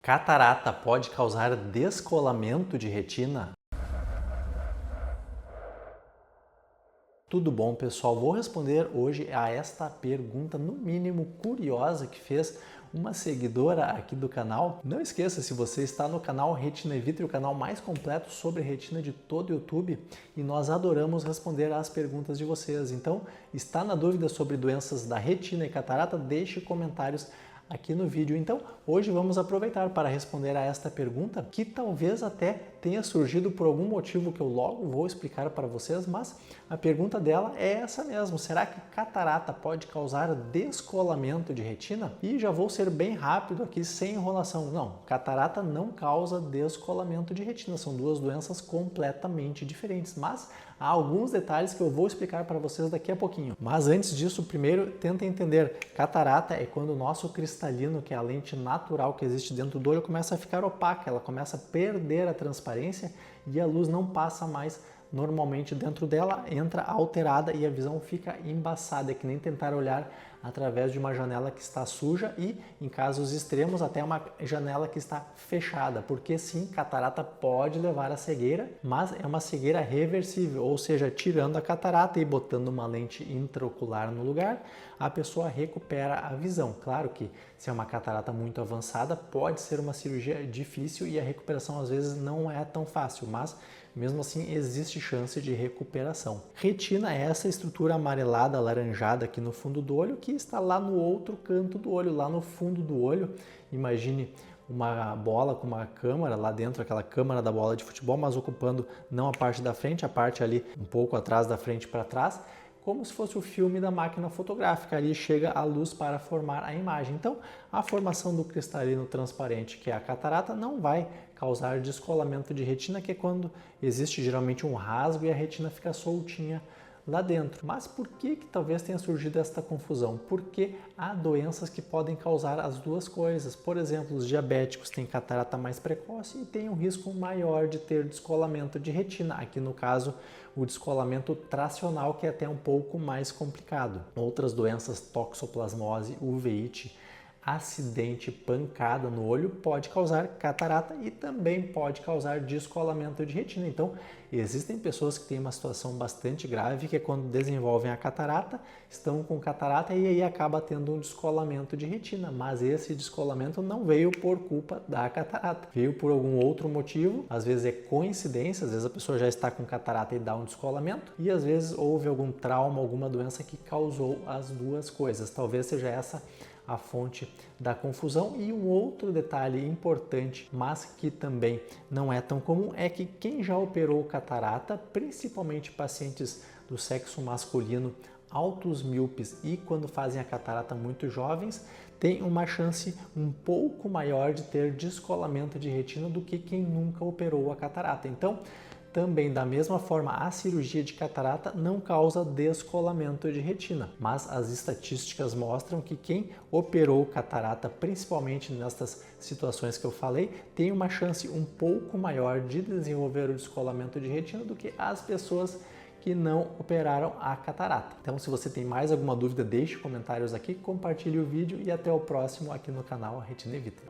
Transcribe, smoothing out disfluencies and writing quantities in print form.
Catarata pode causar descolamento de retina? Tudo bom, pessoal? Vou responder hoje a esta pergunta, no mínimo curiosa, que fez uma seguidora aqui do canal. Não esqueça, se você está no canal Retina Evita, o canal mais completo sobre retina de todo o YouTube, e nós adoramos responder às perguntas de vocês. Então, está na dúvida sobre doenças da retina e catarata? Deixe comentários aqui no vídeo. Então, hoje vamos aproveitar para responder a esta pergunta, que talvez até tenha surgido por algum motivo que eu logo vou explicar para vocês, mas a pergunta dela é essa mesmo: será que catarata pode causar descolamento de retina? E já vou ser bem rápido aqui, sem enrolação. Não, catarata não causa descolamento de retina, são duas doenças completamente diferentes, mas há alguns detalhes que eu vou explicar para vocês daqui a pouquinho. Mas antes disso, primeiro tenta entender: catarata é quando o nosso cristalino, que é a lente natural que existe dentro do olho, começa a ficar opaca, ela começa a perder a transparência e a luz não passa mais normalmente dentro dela, entra alterada e a visão fica embaçada. É que nem tentar olhar através de uma janela que está suja e, em casos extremos, até uma janela que está fechada, porque sim, catarata pode levar à cegueira, mas é uma cegueira reversível, ou seja, tirando a catarata e botando uma lente intraocular no lugar, a pessoa recupera a visão. Claro que se é uma catarata muito avançada, pode ser uma cirurgia difícil e a recuperação às vezes não é tão fácil, mas mesmo assim existe chance de recuperação. Retina é essa estrutura amarelada, alaranjada aqui no fundo do olho, que está lá no outro canto do olho, lá no fundo do olho. Imagine uma bola com uma câmara lá dentro, aquela câmara da bola de futebol, mas ocupando não a parte da frente, a parte ali um pouco atrás da frente para trás, como se fosse o filme da máquina fotográfica. Ali chega a luz para formar a imagem. Então, a formação do cristalino transparente, que é a catarata, não vai causar descolamento de retina, que é quando existe geralmente um rasgo e a retina fica soltinha lá dentro. Mas por que talvez tenha surgido esta confusão? Porque há doenças que podem causar as duas coisas. Por exemplo, os diabéticos têm catarata mais precoce e têm um risco maior de ter descolamento de retina. Aqui no caso, o descolamento tracional, que é até um pouco mais complicado. Outras doenças, toxoplasmose, uveiite, acidente, pancada no olho, pode causar catarata e também pode causar descolamento de retina. Então, existem pessoas que têm uma situação bastante grave, que é quando desenvolvem a catarata, estão com catarata e aí acaba tendo um descolamento de retina, mas esse descolamento não veio por culpa da catarata, veio por algum outro motivo. Às vezes é coincidência, às vezes a pessoa já está com catarata e dá um descolamento, e às vezes houve algum trauma, alguma doença que causou as duas coisas. Talvez seja essa a fonte da confusão. E um outro detalhe importante, mas que também não é tão comum, é que quem já operou catarata, principalmente pacientes do sexo masculino, altos míopes e quando fazem a catarata muito jovens, tem uma chance um pouco maior de ter descolamento de retina do que quem nunca operou a catarata. Então, também, da mesma forma, a cirurgia de catarata não causa descolamento de retina, mas as estatísticas mostram que quem operou catarata, principalmente nestas situações que eu falei, tem uma chance um pouco maior de desenvolver o descolamento de retina do que as pessoas que não operaram a catarata. Então, se você tem mais alguma dúvida, deixe comentários aqui, compartilhe o vídeo e até o próximo aqui no canal Retina Evita.